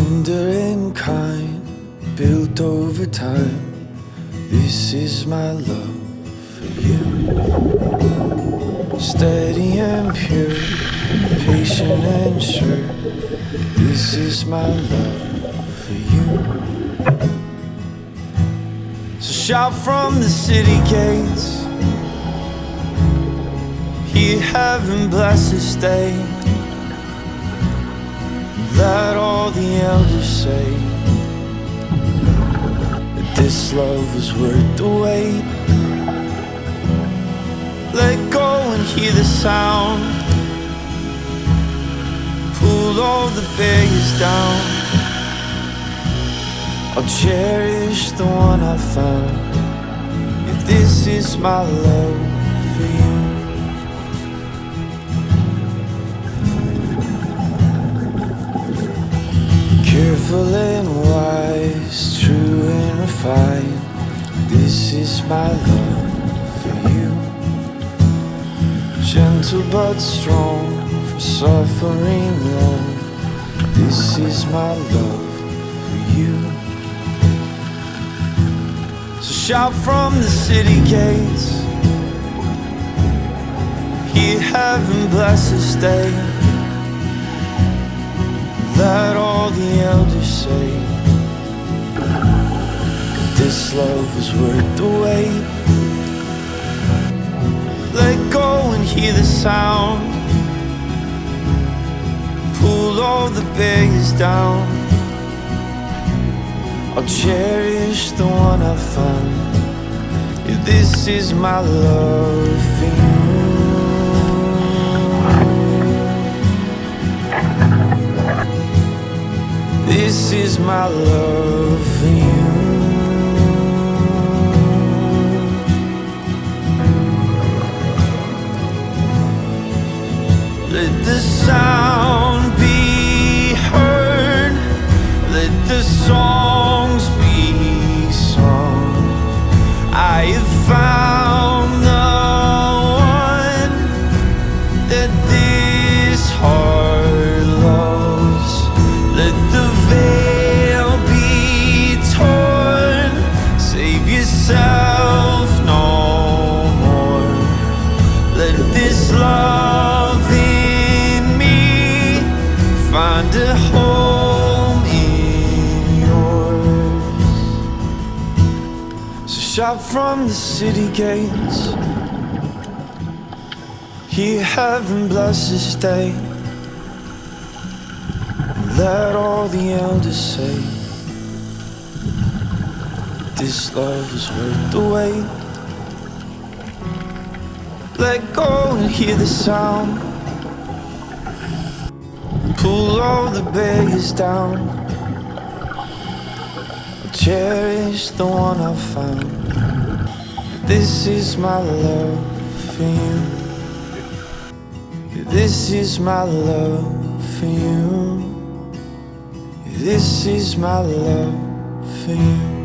tender and kind, built over time. This is my love for you. Steady and pure, patient and sure. This is my love for you. So shout from the city gates, hear heaven bless this day. Let all the elders say that this love was worth the wait. Let go and hear the sound, pull all the barriers down. I'll cherish the one I found. Yeah, this is my love for you. Careful and wise, true and refined. This is my love for you. Gentle but strong, from suffering long. This is my love for you. So shout from the city gates, hear heaven bless this day. Let all the elders say this love was worth the wait. Let go and hear the sound, pull all the barriers down. I'll cherish the one I found. Yeah, this is my love for you. This is my love for you. Let the sound be heard, let the songs be sung. I have found the one that this heart loves. Let the veil be torn, save yourself no more. Let this love in me find a home in yours. So shout from the city gates, hear heaven bless this day. Let all the elders say this love is worth the wait. Let go and hear the sound, pull all the barriers down. I'll cherish the one I found. This is my love for you. This is my love for you. This is my love for you.